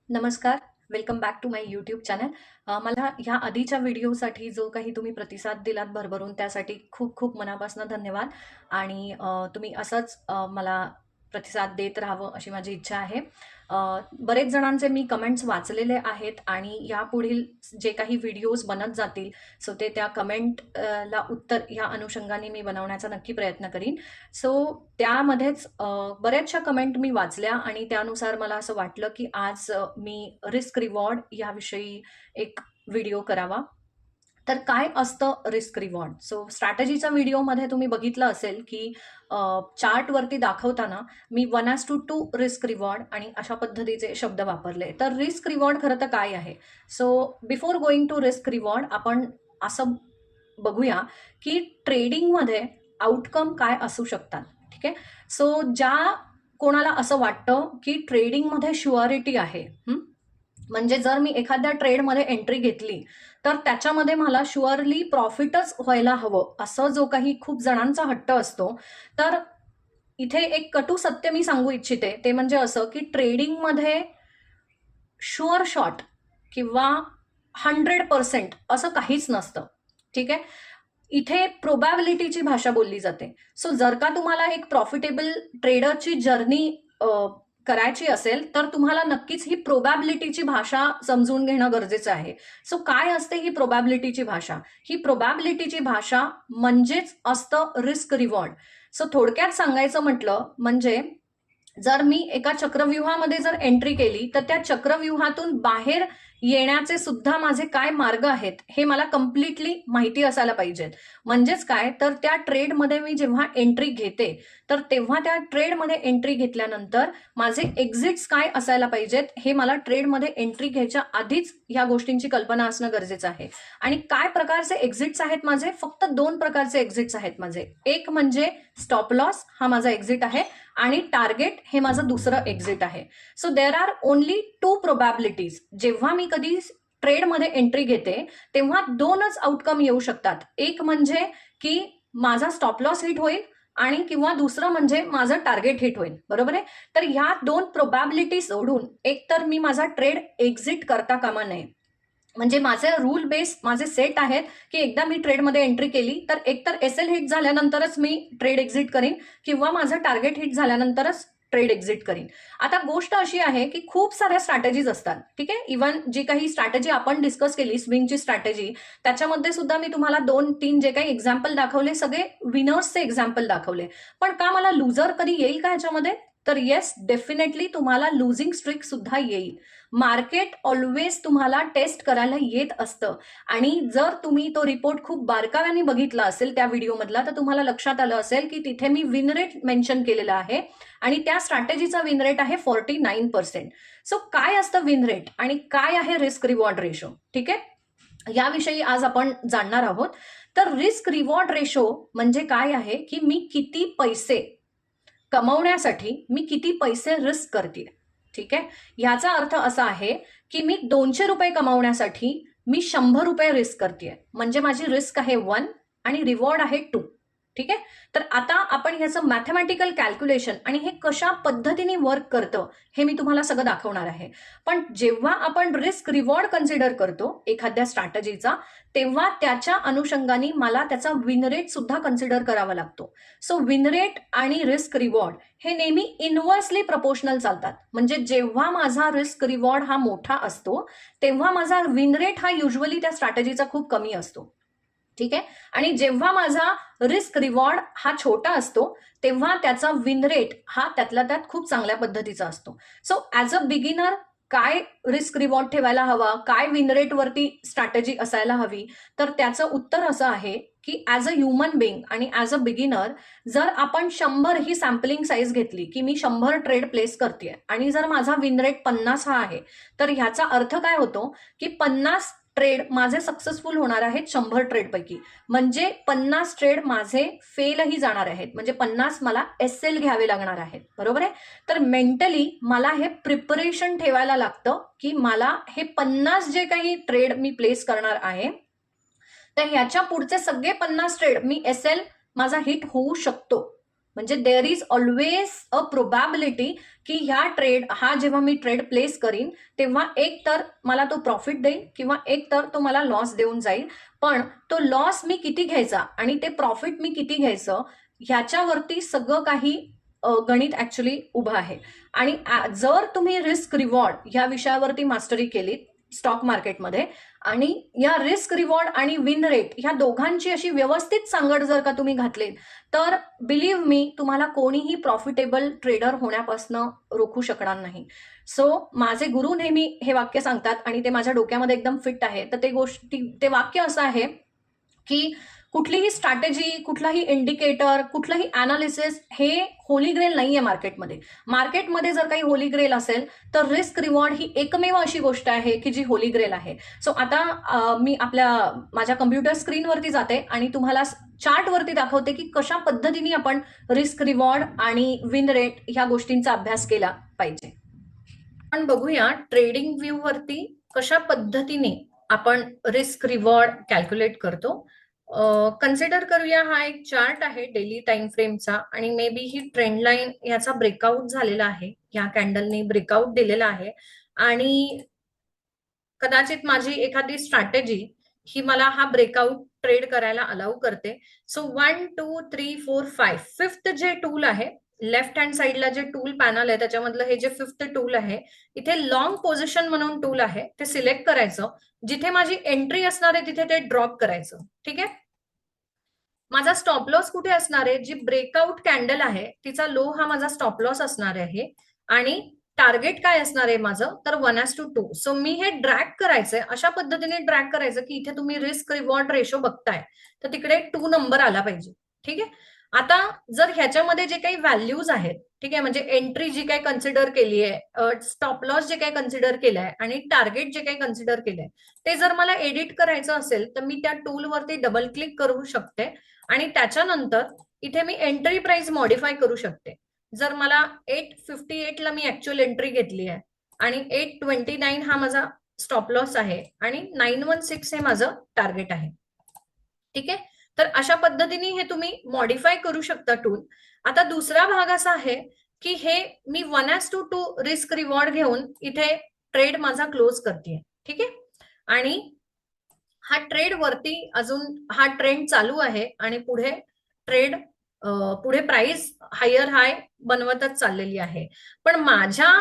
नमस्कार. Welcome back to my YouTube channel. मला ह्या आधीच्या व्हिडिओसाठी जो काही तुम्ही प्रतिसाद दिलात भरभरून त्यासाठी खूप खूप मनापासून धन्यवाद. आणि तुम्ही असंच मला प्रतिसाद देत राहावं अशी माझी इच्छा आहे. बरेच जणांचे मी कमेंट्स वाचलेले आहेत आणि यापुढील जे काही व्हिडिओज बनत जातील सो ते त्या कमेंटला उत्तर ह्या अनुषंगाने मी बनवण्याचा नक्की प्रयत्न करीन. सो त्यामध्येच बऱ्याचशा कमेंट मी वाचल्या आणि त्यानुसार मला असं वाटलं की आज मी रिस्क रिवॉर्ड याविषयी एक व्हिडिओ करावा. तर काय असतं रिस्क रिवॉर्ड? सो स्ट्रॅटेजीच्या व्हिडिओमध्ये तुम्ही बघितलं असेल की चार्टवरती दाखवताना मी 1:2 रिस्क रिवॉर्ड आणि अशा पद्धतीचे शब्द वापरले. तर रिस्क रिवॉर्ड खरं तर काय आहे? So before going to risk reward आपण असं बघूया की ट्रेडिंगमध्ये आउटकम काय असू शकतात. ठीक आहे. सो ज्या कोणाला असं वाटतं की ट्रेडिंगमध्ये शुअरिटी आहे, म्हणजे जर मी एखाद्या ट्रेडमध्ये एंट्री घेतली तर त्याच्यामध्ये मला शुअरली प्रॉफिटच व्हायला हवं असं जो काही खूप जणांचा हट्ट असतो, तर इथे एक कटू सत्य मी सांगू इच्छिते. ते म्हणजे असं की ट्रेडिंगमध्ये शुअर शॉट किंवा 100% असं काहीच नसतं. ठीक आहे. इथे प्रोबॅबिलिटीची भाषा बोलली जाते. सो जर का तुम्हाला एक प्रॉफिटेबल ट्रेडरची जर्नी करायची असेल तर तुम्हाला नक्कीच ही प्रोबॅबिलिटीची भाषा समजून घेणं गरजेचं आहे. सो काय असते ही प्रोबॅबिलिटीची भाषा? ही प्रोबॅबिलिटीची भाषा म्हणजेच असतं रिस्क रिवॉर्ड. सो थोडक्यात सांगायचं म्हटलं म्हणजे जर मी एका चक्रव्यूहामध्ये जर एंट्री केली तर त्या चक्रव्यूहातून बाहेर येण्याचे सुद्धा माझे काय मार्ग आहेत हे मला कम्प्लिटली माहिती असायला पाहिजेत. म्हणजेच काय तर त्या ट्रेडमध्ये मी जेव्हा एंट्री घेते तर तेव्हा त्या ट्रेडमध्ये एंट्री घेतल्यानंतर माझे एक्झिट्स काय असायला पाहिजेत हे मला ट्रेडमध्ये एंट्री घ्यायच्या आधीच ह्या गोष्टींची कल्पना असणं गरजेचं आहे. आणि काय प्रकारचे एक्झिट्स आहेत माझे? फक्त 2 प्रकारचे एक्झिट्स आहेत माझे. एक म्हणजे स्टॉप लॉस, हा माझा एक्झिट आहे, आणि टार्गेट हे माझं दुसरं एक्झिट आहे. So there are only 2 प्रोबॅबिलिटीज. जेव्हा मी कधी ट्रेडमध्ये एंट्री घेते तेव्हा 2च आउटकम येऊ शकतात. एक म्हणजे की माझा स्टॉप लॉस हिट होईल आणि किंवा दुसरं म्हणजे माझं टार्गेट हिट होईल. बरोबर आहे. तर ह्या 2 प्रोबॅबिलिटी सोडून एकतर मी माझा ट्रेड एक्झिट करता कामा नये. म्हणजे माझे रूल बेस माझे सेट आहेत की एकदा मी ट्रेडमध्ये एंट्री केली तर एकतर एसएल हिट झाल्यानंतरच मी ट्रेड एक्झिट करीन किंवा माझं टार्गेट हिट झाल्यानंतरच ट्रेड एक्झिट करीन. आता गोष्ट अशी आहे की खूप साऱ्या स्ट्रॅटेजीज असतात. ठीक आहे. इव्हन जी काही स्ट्रॅटेजी आपण डिस्कस केली स्विंगची स्ट्रॅटेजी, त्याच्यामध्ये सुद्धा मी तुम्हाला 2-3 जे काही एक्झाम्पल दाखवले सगळे विनर्सचे एक्झाम्पल दाखवले. पण का मला लुझर कधी येईल का ह्याच्यामध्ये? तर येस, डेफिनेटली तुम्हाला लुझिंग स्ट्रिक सुद्धा येईल. मार्केट ऑलवेज तुम्हाला टेस्ट करायला येत असतं. आणि जर तुम्ही तो रिपोर्ट खूप बारकाव्याने बघितला असेल त्या व्हिडिओमधला तर तुम्हाला लक्षात आलं असेल की तिथे मी विन रेट मेन्शन केलेला आहे आणि त्या स्ट्रॅटेजीचा विन रेट आहे 49%. सो काय असतं विन रेट आणि काय आहे रिस्क रिवॉर्ड रेशो? ठीक आहे. याविषयी आज आपण जाणणार आहोत. तर रिस्क रिवॉर्ड रेशो म्हणजे काय आहे की मी किती पैसे कमवण्यासाठी मी किती पैसे रिस्क करते. ठीक आहे. याचा अर्थ असा आहे की मी 200 रुपये कमावण्यासाठी मी 100 रुपये रिस्क करते. म्हणजे माझी रिस्क आहे 1 आणि रिवॉर्ड आहे 2. ठीक आहे. तर आता आपण ह्याचं मॅथमॅटिकल कॅल्क्युलेशन आणि हे कशा पद्धतीने वर्क करतं हे मी तुम्हाला सगळं दाखवणार आहे. पण जेव्हा आपण रिस्क रिवॉर्ड कन्सिडर करतो एखाद्या स्ट्रॅटेजीचा तेव्हा त्याच्या अनुषंगाने मला त्याचा विन रेट सुद्धा कन्सिडर करावा लागतो. सो विन रेट आणि रिस्क रिवॉर्ड हे नेहमी इनव्हर्सली प्रपोर्शनल चालतात. म्हणजे जेव्हा माझा रिस्क रिवॉर्ड हा मोठा असतो तेव्हा माझा विन रेट हा युजली त्या स्ट्रॅटेजीचा खूप कमी असतो. ठीक आहे. आणि जेव्हा माझा रिस्क रिवॉर्ड हा छोटा असतो तेव्हा त्याचा विन रेट हा त्यातल्या त्यात खूप चांगल्या पद्धतीचा असतो. सो ऍज अ बिगिनर काय रिस्क रिवॉर्ड ठेवायला हवा, काय विन रेट वरती स्ट्रॅटेजी असायला हवी, तर त्याचं उत्तर असं आहे की ऍज अ ह्युमन बिंग आणि ऍज अ बिगिनर जर आपण 100 ही सॅम्पलिंग साईज घेतली की मी 100 ट्रेड प्लेस करते आणि जर माझा विन रेट 50 हा आहे तर ह्याचा अर्थ काय होतो की 50 ट्रेड माझे सक्सेसफुल होणार आहेत 100 ट्रेड पैकी. म्हणजे 50 ट्रेड माझे फेलही जाणार आहेत. म्हणजे 50 मला एसएल घ्यावे लागणार आहेत. बरोबर आहे. तर मेंटली मला हे प्रिपरेशन ठेवायला लागतं की मला हे 50 जे काही ट्रेड मी प्लेस करणार आहे तर ह्याच्या पुढचे सगळे 50 ट्रेड मी एसएल माझा हिट होऊ शकतो. म्हणजे there is always a probability की हा जेव्हा मी ट्रेड प्लेस करीन तेव्हा एक तर मला तो प्रॉफिट देईल किंवा एक तर तो मला लॉस देऊन जाईल. पण तो लॉस मी किती घ्यायचा आणि ते प्रॉफिट मी किती घ्यायचं ह्याच्यावरती सगळं काही गणित ऍक्च्युली उभं आहे. आणि जर तुम्ही रिस्क रिवॉर्ड ह्या विषयावरती मास्टरी केली स्टॉक मार्केटमध्ये आणि या रिस्क रिवॉर्ड आणि विन रेट ह्या दोघांची अशी व्यवस्थित सांगड जर का तुम्ही घातली तर बिलीव्ह मी तुम्हाला कोणीही प्रॉफिटेबल ट्रेडर होण्यापासून रोखू शकणार नाही. सो माझे गुरु नेहमी हे वाक्य सांगतात आणि ते माझ्या डोक्यामध्ये एकदम फिट आहे. तर ते वाक्य असं आहे की कुठलीही स्ट्रॅटेजी, कुठलाही इंडिकेटर, कुठलंही अनालिसिस हे होली ग्रेल नाहीये मार्केटमध्ये. मार्केटमध्ये जर काही होली ग्रेल असेल तर रिस्क रिवॉर्ड ही एकमेव अशी गोष्ट आहे की जी होली ग्रेल आहे. सो आता मी माझ्या कम्प्युटर स्क्रीनवरती जाते आणि तुम्हाला चार्टवरती दाखवते की कशा पद्धतीने आपण रिस्क रिवॉर्ड आणि विन रेट ह्या गोष्टींचा अभ्यास केला पाहिजे. आपण बघूया ट्रेडिंग व्ह्यू वरती कशा पद्धतीने आपण रिस्क रिवॉर्ड कॅल्क्युलेट करतो. कन्सिडर करूया हा एक चार्ट आहे डेली टाइम फ्रेमचा आणि may be he trend line याचा ब्रेकआउट झालेला आहे. या कॅन्डलने ब्रेकआउट दिलेला आहे आणि कदाचित माझी एखादी स्ट्रॅटेजी ही मला हा ब्रेकआउट ट्रेड करायला अलाउ करते. सो 1 2 3 4 5 फिफ्थ जे टूल आहे लेफ्ट हँड साइडला जे टूल पॅनल आहे त्याच्यामधलं हे जे फिफ्थ टूल आहे इथे लॉंग पोझिशन म्हणून टूल आहे ते सिलेक्ट करायचं. जिथे माझी एंट्री असणार आहे तिथे ते ड्रॉप करायचं. ठीक आहे. माझा स्टॉप लॉस कुठे असणार आहे? जी ब्रेकआउट कॅन्डल आहे तिचा लो हा माझा स्टॉप लॉस असणार आहे आणि टार्गेट काय असणार आहे माझं तर 1:2. सो मी हे ड्रॅग करायचंय अशा पद्धतीने ड्रॅग करायचं की इथे तुम्ही रिस्क रिवॉर्ड रेशो बघताय तर तिकडे 2 नंबर आला पाहिजे. ठीक आहे. आता जर ह्याच्यामध्ये जे काही व्हॅल्यूज आहेत ठीक आहे म्हणजे एंट्री जी काही कन्सिडर केली आहे, स्टॉप लॉस जे काही कन्सिडर केलंय आणि टार्गेट जे काही कन्सिडर केलंय ते जर मला एडिट करायचं असेल तर मी त्या टूलवरती डबल क्लिक करू शकते आणि त्याच्यानंतर इथे मी एंट्री प्राइस मॉडिफाय करू शकते. जर मला 858 ला मी ऍक्च्युअल एंट्री घेतली आहे आणि 829 हा माझा स्टॉप लॉस आहे आणि 916 हे माझं टार्गेट आहे. ठीक आहे. तर अशा पद्धतीने हे तुम्ही मॉडिफाय करू शकता टूल. आता दुसरा भाग असा आहे की हे मी 1:2 रिस्क रिवॉर्ड घेऊन इथे ट्रेड माझा क्लोज करते. ठीक आहे. आणि हा ट्रेड वरती अजून हा ट्रेंड चालू आहे आणि पुढे प्राइस हायर हाय बनवतच चाललेली आहे. पण माझ्या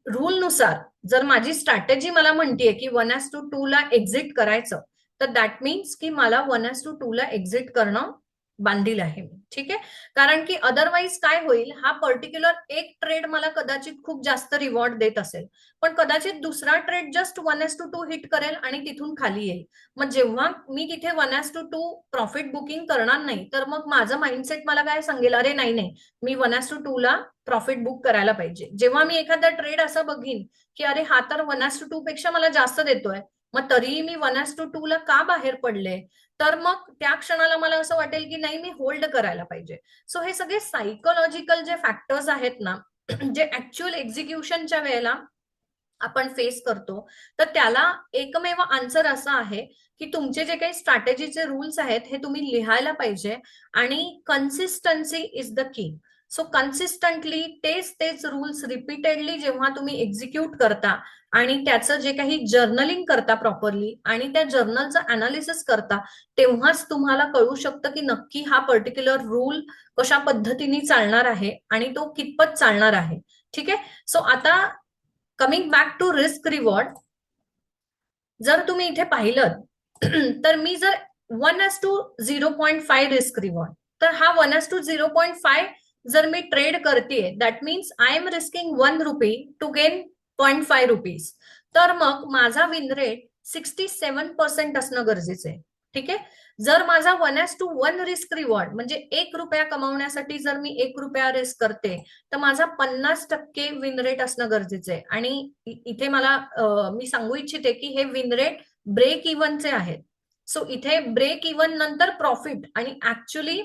रूल नुसार जर माझी स्ट्रॅटेजी मला म्हणतेय की 1:2 ला एक्झिट करायचं तर दॅट मीन्स की मला 1:2 ला एक्झिट करणं बांधील आहे. ठीक आहे. कारण की अदरवाईज काय होईल हा पर्टिक्युलर एक ट्रेड मला कदाचित खूप जास्त रिवॉर्ड देत असेल पण कदाचित दुसरा ट्रेड जस्ट 1:2 हिट करेल आणि तिथून खाली येईल. मग जेव्हा मी तिथे 1:2 प्रॉफिट बुकिंग करणार नाही तर मग माझं माइंडसेट मला काय सांगेल अरे नाही मी 1:2 ला प्रॉफिट बुक करायला पाहिजे. जेव्हा मी एखादा ट्रेड असं बघीन की अरे हा तर 1:2 पेक्षा मला जास्त देतोय मग तरीही मी 1:2 ला का बाहेर पडले तर मग त्या क्षणाला मला असं वाटेल की नाही मी होल्ड करायला पाहिजे. सो हे सगळे सायकोलॉजिकल जे फॅक्टर्स आहेत ना जे ऍक्च्युअल एक्झिक्युशनच्या वेळेला आपण फेस करतो तर त्याला एकमेव आन्सर असा आहे की तुमचे जे काही स्ट्रॅटेजीचे रूल्स आहेत हे तुम्ही लिहायला पाहिजे आणि consistency is the key. So consistently तेच रूल्स रिपीटेडली जेव्हा तुम्ही एक्झिक्यूट करता आणि त्याचं जे काही जर्नलिंग करता प्रॉपरली आणि त्या जर्नलचं अनालिसिस करता तेव्हाच तुम्हाला कळू शकतं की नक्की हा पर्टिक्युलर रूल कशा पद्धतीने चालणार आहे आणि तो कितपत चालणार आहे. ठीक आहे. सो आता coming back to risk reward जर तुम्ही इथे पाहिलं तर मी जर 1:0.5 रिस्क रिवॉर्ड तर हा 1:0.5 जर मी ट्रेड करते that means I am risking 1 rupee to gain 0.5 rupees तर मग माझा विन रेट 67% असणं गरजेचं आहे. ठीक आहे. जर माझा 1:1 रिस्क रिवॉर्ड म्हणजे 1 रुपया कमावण्यासाठी जर मी 1 रुपया रिस्क करते तर माझा 50% विन रेट असणं गरजेचं आहे. आणि इथे मला मी सांगू इच्छिते की हे विन रेट ब्रेक इव्हनचे आहेत. सो इथे ब्रेक इव्हन नंतर प्रॉफिट आणि ऍक्च्युअली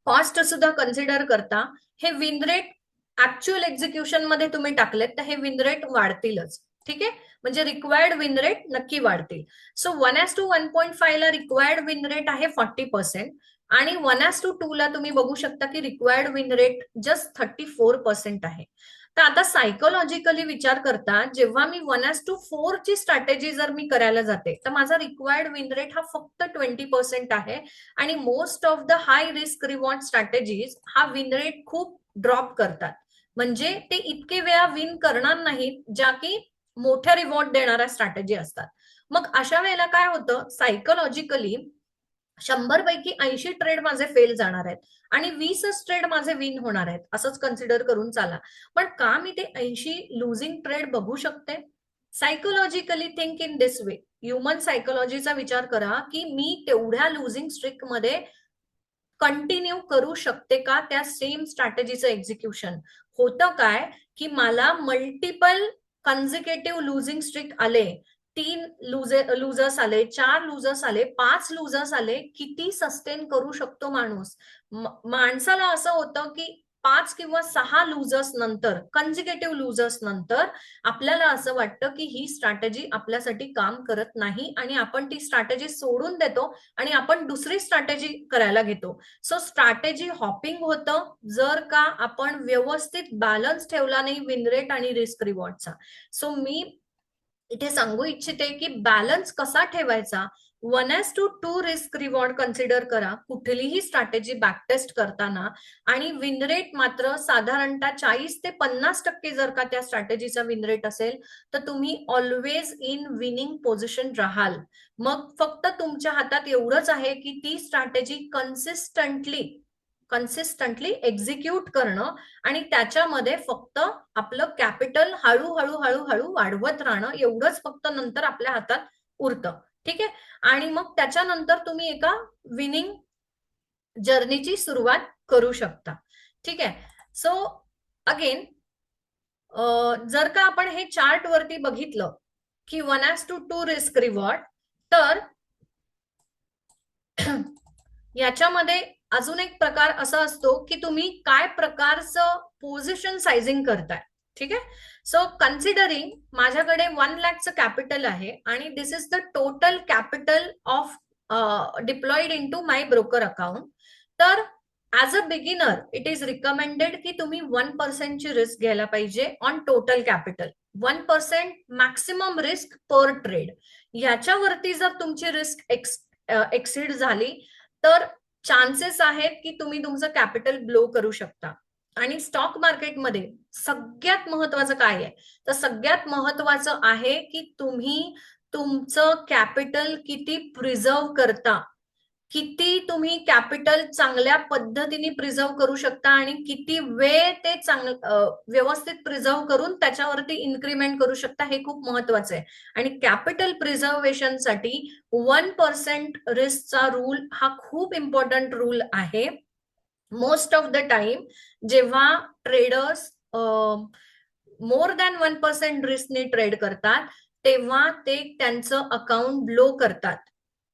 कॉस्ट सुद्धा कन्सिडर करता हे विन रेट ऍक्च्युअल एक्झिक्युशन मध्ये तुम्ही टाकलेत तर हे विन रेट वाढतीलच. ठीक आहे. म्हणजे रिक्वायर्ड विन रेट नक्की वाढतील. सो 1:1.5 ला रिक्वायर्ड विन रेट आहे 40% आणि 1:2 ला तुम्ही बघू शकता की रिक्वायर्ड विन रेट जस्ट 34% आहे. तर आता सायकोलॉजिकली विचार करता, जेव्हा मी 1:4 ची स्ट्रॅटेजी जर मी करायला जाते, तर माझा रिक्वायर्ड विन रेट हा फक्त 20% आहे. आणि most of the high risk reward strategies हा विन रेट खूप ड्रॉप करतात. म्हणजे ते इतके वेळा विन करणार नाहीत, ज्या की मोठ्या रिवॉर्ड देणाऱ्या स्ट्रॅटेजी असतात. मग अशा वेळेला काय होतं, सायकोलॉजिकली 100 पैकी 80 ट्रेड माझे फेल जाणार आहेत आणि 20च ट्रेड माझे विन होणार आहेत, असंच कन्सिडर करून चाला. पण का मी ते 80 लुझिंग ट्रेड बघू शकते? Psychologically think in this way. Human सायकोलॉजीचा विचार करा की मी तेवढ्या लुझिंग स्ट्रिक मध्ये कंटिन्यू करू शकते का त्या सेम स्ट्रॅटेजीचं एक्झिक्युशन. होतं काय की मला मल्टिपल कन्झिक्युटिव्ह लुझिंग स्ट्रिक आले, 3 लुजर्स आले, 4 लुजर्स आले, 5 लुजर्स आले, किती सस्टेन करू शकतो माणूस? माणसाला असं होतं की 5 किंवा 6 लुजर्स नंतर, कन्झिक्युटिव्ह लुजर्स नंतर आपल्याला असं वाटतं की ही स्ट्रॅटेजी आपल्यासाठी काम करत नाही आणि आपण ती स्ट्रॅटेजी सोडून देतो आणि आपण दुसरी स्ट्रॅटेजी करायला घेतो. सो स्ट्रॅटेजी हॉपिंग होतं, जर का आपण व्यवस्थित बॅलन्स ठेवला नाही विन रेट आणि रिस्क रिवॉर्डचा. सो मी इथे सांगू इच्छिते की बॅलन्स कसा ठेवायचा. 1:2 रिस्क रिवॉर्ड कन्सिडर करा कुठलीही स्ट्रॅटेजी बॅकटेस्ट करताना. आणि विन रेट मात्र साधारणतः 40 ते 50% जर का त्या स्ट्रॅटेजीचा विन रेट असेल, तर तुम्ही ऑलवेज इन विनिंग पोझिशन राहाल. मग फक्त तुमच्या हातात एवढंच आहे की ती स्ट्रॅटेजी कन्सिस्टंटली एक्झिक्यूट करणं आणि त्याच्यामध्ये फक्त आपलं कॅपिटल हळूहळू हळूहळू वाढवत राहणं, एवढंच फक्त नंतर आपल्या हातात उरतं. ठीक आहे. आणि मग त्याच्यानंतर तुम्ही एका विनिंग जर्नीची सुरुवात करू शकता. ठीक आहे. सो अगेन, जर का आपण हे चार्ट वरती बघितलं की 1:2 रिस्क रिवॉर्ड, तर याच्यामध्ये अजून एक प्रकार असा असतो की तुम्ही काय प्रकारचं पोझिशन सायझिंग करताय. ठीक आहे. सो कन्सिडरिंग माझ्याकडे 1 लाखचं कॅपिटल आहे आणि this is the total capital of deployed into my broker account. तर as a beginner it is recommended की तुम्ही 1% ची रिस्क घ्यायला पाहिजे on total capital. 1% maximum risk per trade. ह्याच्यावरती जर तुमची रिस्क एक्सीड झाली, तर चान्सेस आहेत की तुम्ही तुमचं कॅपिटल ब्लो करू शकता. आणि स्टॉक मार्केटमध्ये सगळ्यात महत्वाचं काय आहे, तर सगळ्यात महत्वाचं आहे की तुम्ही तुमचं कॅपिटल किती प्रिझर्व करता, किती तुम्ही कॅपिटल चांगल्या पद्धतीने प्रिझर्व करू शकता आणि किती वेळ ते व्यवस्थित प्रिझर्व करून त्याच्यावरती इन्क्रीमेंट करू शकता, हे खूप महत्वाचं आहे. आणि कॅपिटल प्रिझर्वेशनसाठी 1% रिस्कचा रूल हा खूप इम्पॉर्टंट रूल आहे. मोस्ट ऑफ द टाइम जेव्हा ट्रेडर्स मोर दॅन 1% रिस्कने ट्रेड करतात, तेव्हा ते त्यांचं अकाउंट ब्लो करतात.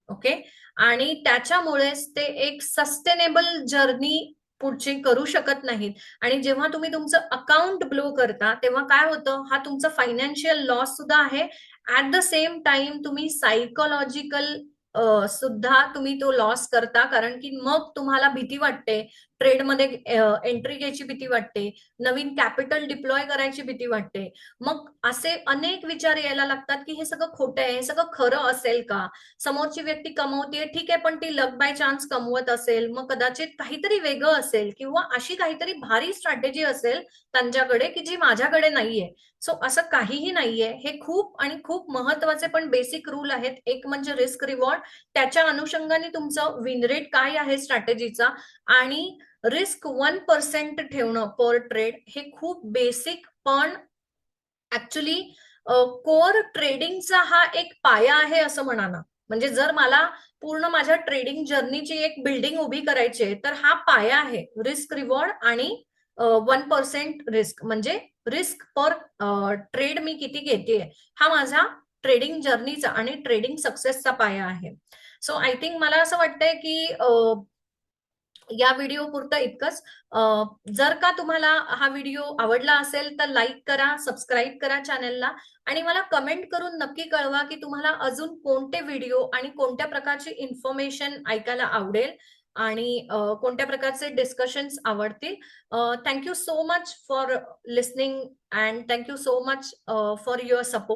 ओके. आणि त्याच्यामुळेच ते एक सस्टेनेबल जर्नी पुढची करू शकत नाहीत. आणि जेव्हा तुम्ही तुमचं अकाउंट ब्लो करता, तेव्हा काय होतं, हा तुमचा फायनान्शियल लॉस सुद्धा आहे. ऍट द सेम टाइम तुम्ही सायकोलॉजिकल सुद्धा तुम्ही तो लॉस करता, कारण की मग तुम्हाला भीती वाटते, ट्रेडमध्ये एंट्री घ्यायची भीती वाटते, नवीन कॅपिटल डिप्लॉय करायची भीती वाटते. मग असे अनेक विचार यायला लागतात की हे सगळं खोटं आहे, हे सगळं खरं असेल का, समोरची व्यक्ती कमवते ठीक आहे, पण ती लक बाय चान्स कमवत असेल, मग कदाचित काहीतरी वेगळं असेल किंवा अशी काहीतरी भारी स्ट्रॅटेजी असेल त्यांच्याकडे की जी माझ्याकडे नाहीये. सो असं काहीही नाहीये. हे खूप आणि खूप महत्वाचे पण बेसिक रूल आहेत. एक म्हणजे रिस्क रिवॉर्ड, त्याच्या अनुषंगाने तुमचं विन रेट काय आहे स्ट्रॅटेजीचा, आणि रिस्क 1% ठेवणं पर ट्रेड, हे खूप बेसिक पण ऍक्च्युली कोर ट्रेडिंगचा हा एक पाया आहे असं म्हणा ना. म्हणजे जर मला पूर्ण माझ्या ट्रेडिंग जर्नीची एक बिल्डिंग उभी करायची आहे, तर हा पाया आहे रिस्क रिवॉर्ड आणि 1% रिस्क. म्हणजे रिस्क पर ट्रेड मी किती घेते, हा माझा ट्रेडिंग जर्नीचा आणि ट्रेडिंग सक्सेसचा पाया आहे. सो आय थिंक मला असं वाटतंय की या व्हिडिओ पुरतं इतकंच. जर का तुम्हाला हा व्हिडिओ आवडला असेल तर लाईक करा, सबस्क्राईब करा चॅनलला आणि मला कमेंट करून नक्की कळवा की तुम्हाला अजून कोणते व्हिडिओ आणि कोणत्या प्रकारची इन्फॉर्मेशन ऐकायला आवडेल. आणि कोणत्या प्रकारचे डिस्कशन्स आवडतील. Thank you so much for listening and thank you so much for your support.